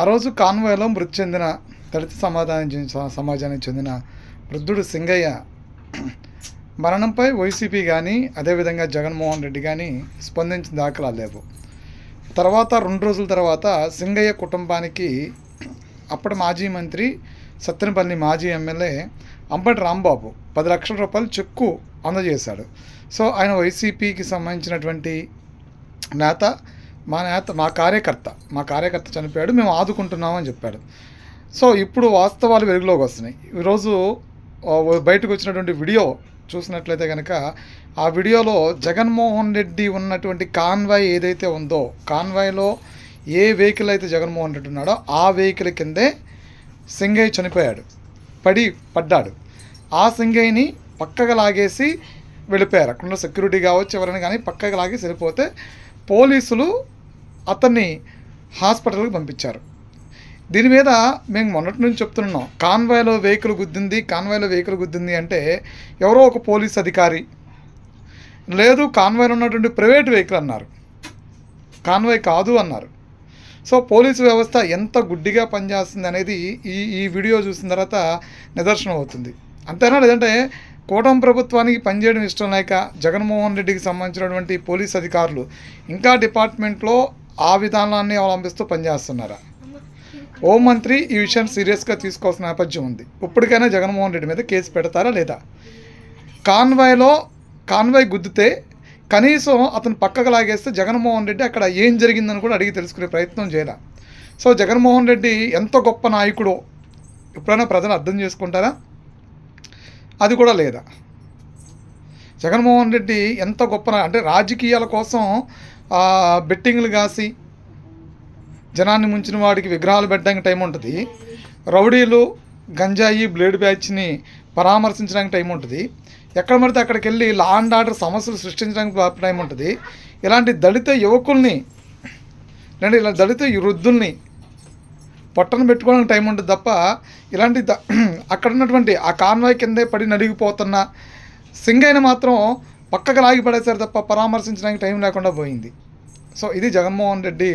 ఆ రోజు కాన్వాయ్లో మృతి చెందిన దళిత సమాజానికి చెందిన వృద్ధుడు సింగయ్య మరణంపై వైసీపీ కానీ అదేవిధంగా జగన్మోహన్ రెడ్డి కానీ స్పందించిన దాఖలాలు లేవు. తర్వాత 2 రోజుల తర్వాత సింగయ్య కుటుంబానికి అప్పటి మాజీ మంత్రి సత్తెనపల్లి మాజీ ఎమ్మెల్యే అంబటి రాంబాబు 10 లక్షల రూపాయలు చెక్కు అందజేశాడు. సో ఆయన వైసీపీకి సంబంధించినటువంటి నేత, మా కార్యకర్త చనిపోయాడు, మేము ఆదుకుంటున్నామని చెప్పాడు. సో ఇప్పుడు వాస్తవాలు వెలుగులోకి వస్తున్నాయి. ఈరోజు బయటకు వచ్చినటువంటి వీడియో చూసినట్లయితే కనుక ఆ వీడియోలో జగన్మోహన్ రెడ్డి ఉన్నటువంటి కాన్వాయ్ ఏదైతే ఉందో, కాన్వాయ్లో ఏ వెహికల్ అయితే జగన్మోహన్ రెడ్డి ఉన్నాడో ఆ వెహికల్ కిందే సింగయ్య చనిపోయాడు, పడ్డాడు. ఆ సింగయ్యని పక్కగా లాగేసి వెళ్ళిపోయారు. అక్కడ సెక్యూరిటీ కావచ్చు ఎవరైనా కానీ పక్కగా లాగేసి వెళ్ళిపోతే పోలీసులు అతన్ని హాస్పిటల్కి పంపించారు. దీని మీద మేము మొన్నటి నుంచి చెప్తున్నాం, కాన్వాయ్లో వెహికల్ గుద్దింది అంటే ఎవరో ఒక పోలీస్ అధికారి, లేదు కాన్వాయ్లో ఉన్నటువంటి ప్రైవేట్ వెహికల్ అన్నారు, కాన్వాయ్ కాదు అన్నారు. సో పోలీసు వ్యవస్థ ఎంత గుడ్డిగా పనిచేస్తుంది అనేది ఈ వీడియో చూసిన తర్వాత నిదర్శనం అవుతుంది. అంతేనా? లేదంటే కూటమి ప్రభుత్వానికి పనిచేయడం ఇష్టం లేక జగన్మోహన్ రెడ్డికి సంబంధించినటువంటి పోలీస్ అధికారులు ఇంకా డిపార్ట్మెంట్లో ఆ విధానాన్ని అవలంబిస్తూ పనిచేస్తున్నారా? హోంమంత్రి ఈ విషయాన్ని సీరియస్గా తీసుకోవాల్సిన నేపథ్యం ఉంది. ఇప్పటికైనా జగన్మోహన్ రెడ్డి మీద కేసు పెడతారా లేదా? కాన్వాయ్ గుద్దితే కనీసం అతను పక్కకు లాగేస్తే జగన్మోహన్ రెడ్డి అక్కడ ఏం జరిగిందని కూడా అడిగి తెలుసుకునే ప్రయత్నం చేయాలి. సో జగన్మోహన్ రెడ్డి ఎంత గొప్ప నాయకుడో ఎప్పుడైనా ప్రజలు అర్థం చేసుకుంటారా? అది కూడా లేదా. జగన్మోహన్ రెడ్డి ఎంత గొప్ప అంటే రాజకీయాల కోసం బెట్టింగ్లు కాసి జనాన్ని ముంచిన వాడికి విగ్రహాలు పెట్టడానికి టైం ఉంటుంది, రౌడీలు గంజాయి బ్లేడ్ బ్యాచ్ని పరామర్శించడానికి టైం ఉంటుంది, ఎక్కడ పడితే అక్కడికి వెళ్ళి లా అండ్ ఆర్డర్ సమస్యలు సృష్టించడానికి టైం ఉంటుంది. ఇలాంటి దళిత యువకుల్ని లేదా ఇలా దళిత వృద్ధుల్ని పొట్టను పెట్టుకోవడానికి టైం ఉంటుంది తప్ప ఇలాంటి అక్కడ ఉన్నటువంటి ఆ కాన్వాయ్ కిందే పడి నలిగిపోతున్న సింగయ్యని మాత్రం పక్కకు లాగి పడేశారు తప్ప పరామర్శించడానికి టైం లేకుండా పోయింది. సో ఇది జగన్మోహన్ రెడ్డి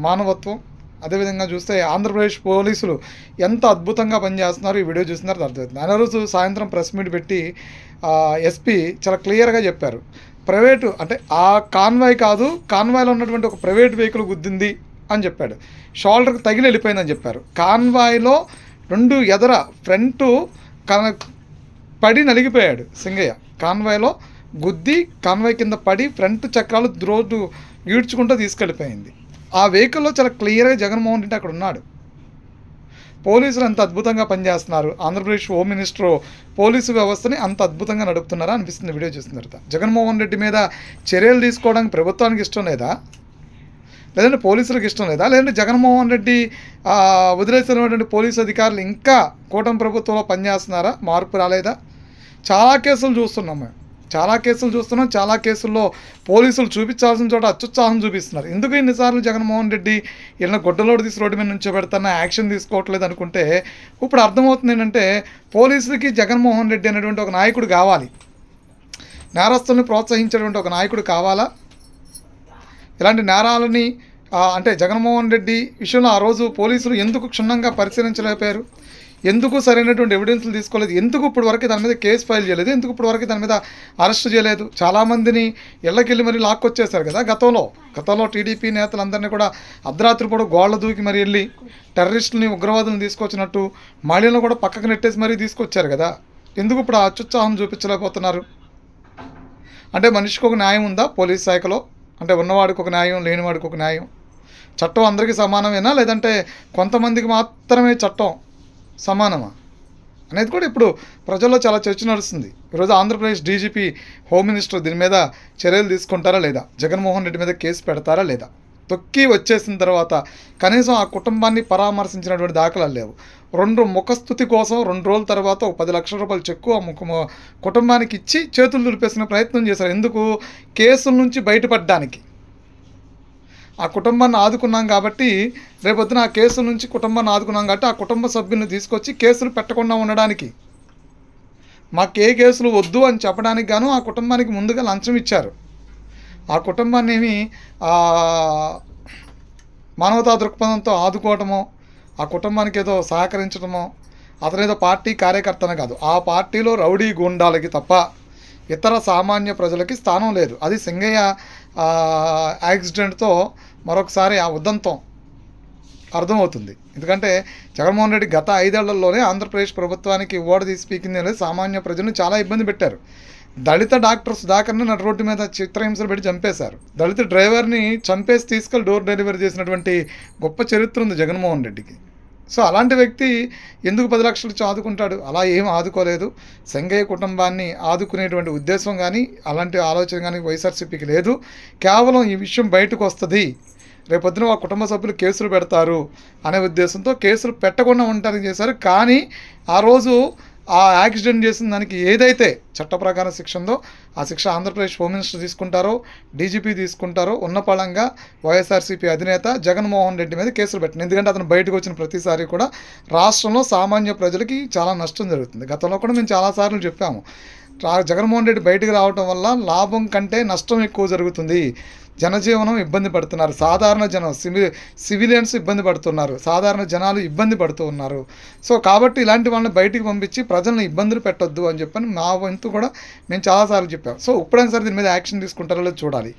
మానవత్వం. అదేవిధంగా చూస్తే ఆంధ్రప్రదేశ్ పోలీసులు ఎంత అద్భుతంగా పనిచేస్తున్నారు ఈ వీడియో చూస్తున్నారు అర్థమవుతుంది. ఆయన రోజు సాయంత్రం ప్రెస్ మీట్ పెట్టి ఎస్పీ చాలా క్లియర్గా చెప్పారు, ప్రైవేటు అంటే ఆ కాన్వాయ్ కాదు, కాన్వాయ్లో ఉన్నటువంటి ఒక ప్రైవేట్ వెహికల్ గుద్దింది అని చెప్పాడు, షోల్డర్కి తగిలి వెళ్ళిపోయిందని చెప్పారు. కాన్వాయ్లో 2 ఎదర ఫ్రంట్ పడి నలిగిపోయాడు సింగయ్య, కాన్వాయ్లో గుద్ది కాన్వాయ్ కింద పడి ఫ్రంట్ చక్రాలు రోడ్డు ఈడ్చుకుంటూ తీసుకెళ్ళిపోయింది. ఆ వెహికల్లో చాలా క్లియర్గా జగన్మోహన్ రెడ్డి అక్కడ ఉన్నాడు. పోలీసులు అంత అద్భుతంగా పనిచేస్తున్నారు, ఆంధ్రప్రదేశ్ హోమ్ మినిస్టర్ పోలీసు వ్యవస్థని అంత అద్భుతంగా నడుపుతున్నారా అనిపిస్తుంది వీడియో చూసిన తర్వాత. జగన్మోహన్ రెడ్డి మీద చర్యలు తీసుకోవడానికి ప్రభుత్వానికి ఇష్టం లేదా? లేదంటే పోలీసులకు ఇష్టం లేదా? లేదంటే జగన్మోహన్ రెడ్డి వదిలేసినటువంటి పోలీసు అధికారులు ఇంకా కూటమి ప్రభుత్వంలో పనిచేస్తున్నారా? మార్పు రాలేదా? చాలా కేసులు చూస్తున్నాం మేము, చాలా కేసుల్లో పోలీసులు చూపించాల్సిన చోట అత్యుత్సాహం చూపిస్తున్నారు. ఎందుకు ఇన్నిసార్లు జగన్మోహన్ రెడ్డి ఇలా గొడ్డలోడు తీసి రోడ్డు మీద నుంచో పెడతానా యాక్షన్ తీసుకోవట్లేదు అనుకుంటే ఇప్పుడు అర్థమవుతుంది ఏంటంటే పోలీసులకి జగన్మోహన్ రెడ్డి అనేటువంటి ఒక నాయకుడు కావాలి, నేరస్తుల్ని ప్రోత్సహించేటువంటి ఒక నాయకుడు కావాలా? ఇలాంటి నేరాలని అంటే జగన్మోహన్ రెడ్డి విషయంలో ఆ రోజు పోలీసులు ఎందుకు క్షుణ్ణంగా పరిశీలించలేకపోయారు? ఎందుకు సరైనటువంటి ఎవిడెన్స్లు తీసుకోలేదు? ఎందుకు ఇప్పుడు వరకు దాని మీద కేసు ఫైల్ చేయలేదు? ఎందుకు ఇప్పుడు వరకు దాని మీద అరెస్ట్ చేయలేదు? చాలామందిని ఇళ్ళకెళ్ళి మరి లాక్కొచ్చేశారు కదా గతంలో టీడీపీ నేతలందరినీ కూడా అర్ధరాత్రి కూడా గోళ్ల దూకి మరి వెళ్ళి టెర్రరిస్టులని ఉగ్రవాదులను తీసుకొచ్చినట్టు మహిళలను కూడా పక్కకు నెట్టేసి మరీ తీసుకొచ్చారు కదా. ఎందుకు ఇప్పుడు ఆ అత్యుత్సాహం చూపించలేకపోతున్నారు? అంటే మనిషికి ఒక న్యాయం ఉందా పోలీస్ శాఖలో? అంటే ఉన్నవాడికి ఒక న్యాయం, లేనివాడికి ఒక న్యాయం. చట్టం అందరికీ సమానమేనా, లేదంటే కొంతమందికి మాత్రమే చట్టం సమానమా అనేది కూడా ఇప్పుడు ప్రజల్లో చాలా చర్చ నడుస్తుంది. ఈరోజు ఆంధ్రప్రదేశ్ డీజీపీ హోమ్ మినిస్టర్ దీని మీద చర్యలు తీసుకుంటారా లేదా? జగన్మోహన్ రెడ్డి మీద కేసు పెడతారా లేదా? తొక్కి వచ్చేసిన తర్వాత కనీసం ఆ కుటుంబాన్ని పరామర్శించినటువంటి దాఖలాలు లేవు. ముఖస్థుతి కోసం 2 రోజుల తర్వాత ఒక 10 లక్షల రూపాయలు చెక్కు ఆ కుటుంబానికి ఇచ్చి చేతులు దులిపేసిన ప్రయత్నం చేశారు. ఎందుకు? కేసుల నుంచి బయటపడడానికి. ఆ కుటుంబాన్ని ఆదుకున్నాం కాబట్టి రేపొద్దున ఆ కేసుల నుంచి కుటుంబాన్ని ఆదుకున్నాం కాబట్టి ఆ కుటుంబ సభ్యులను తీసుకొచ్చి కేసులు పెట్టకుండా ఉండడానికి, మాకు ఏ కేసులు వద్దు అని చెప్పడానికి గాను ఆ కుటుంబానికి ముందుగా లంచం ఇచ్చారు. ఆ కుటుంబాన్ని ఏమి మానవతా దృక్పథంతో ఆదుకోవటమో, ఆ కుటుంబానికి ఏదో సహకరించడమో, అతనేదో పార్టీ కార్యకర్తనే కాదు, ఆ పార్టీలో రౌడీ గూండాలకి తప్ప ఇతర సామాన్య ప్రజలకి స్థానం లేదు. అది సింగయ్య యాక్సిడెంట్తో మరొకసారి ఆ ఉదంతం అర్థమవుతుంది. ఎందుకంటే జగన్మోహన్ రెడ్డి గత 5 ఏళ్లలోనే ఆంధ్రప్రదేశ్ ప్రభుత్వానికి ఓడ స్పీకింగ్ అనేది సామాన్య ప్రజలను చాలా ఇబ్బంది పెట్టారు. దళిత డాక్టర్ సుధాకర్ని నడు రోడ్డు మీద చిత్రహింసలు పెట్టి చంపేశారు. దళిత డ్రైవర్ని చంపేసి తీసుకెళ్ళి డోర్ డెలివరీ చేసినటువంటి గొప్ప చరిత్ర ఉంది జగన్మోహన్ రెడ్డికి. సో అలాంటి వ్యక్తి ఎందుకు 10 లక్షలు ఇచ్చి ఆదుకుంటాడు? అలా ఏం ఆదుకోలేదు. సింగయ్య కుటుంబాన్ని ఆదుకునేటువంటి ఉద్దేశం కానీ అలాంటి ఆలోచన కానీ వైఎస్ఆర్సీపీకి లేదు. కేవలం ఈ విషయం బయటకు వస్తుంది, రేపొద్దున ఆ కుటుంబ సభ్యులు కేసులు పెడతారు అనే ఉద్దేశంతో కేసులు పెట్టకుండా ఉండటానికి చేశారు. కానీ ఆ రోజు ఆ యాక్సిడెంట్ చేసిన దానికి ఏదైతే చట్ట ప్రకారం శిక్ష ఉందో ఆ శిక్ష ఆంధ్రప్రదేశ్ హోమ్ మినిస్టర్ తీసుకుంటారో, డీజీపీ తీసుకుంటారో, ఉన్నపళంగా వైఎస్ఆర్సీపీ అధినేత జగన్మోహన్ రెడ్డి మీద కేసులు పెట్టింది. ఎందుకంటే అతను బయటకు వచ్చిన ప్రతిసారి కూడా రాష్ట్రంలో సామాన్య ప్రజలకి చాలా నష్టం జరుగుతుంది. గతంలో కూడా మేము చాలాసార్లు చెప్పాము, జగన్మోహన్ రెడ్డి బయటకు రావడం వల్ల లాభం కంటే నష్టం ఎక్కువ జరుగుతుంది. జనజీవనం ఇబ్బంది పడుతున్నారు, సాధారణ జనం సివిలియన్స్ ఇబ్బంది పడుతున్నారు, సాధారణ జనాలు ఇబ్బంది పడుతూ ఉన్నారు. సో కాబట్టి ఇలాంటి వాళ్ళని బయటికి పంపించి ప్రజలను ఇబ్బందులు పెట్టొద్దు అని చెప్పని మా వంతు కూడా మేము చాలాసార్లు చెప్పాం. సో ఇప్పుడైనా సరే దీని మీద యాక్షన్ తీసుకుంటారో లేదో చూడాలి.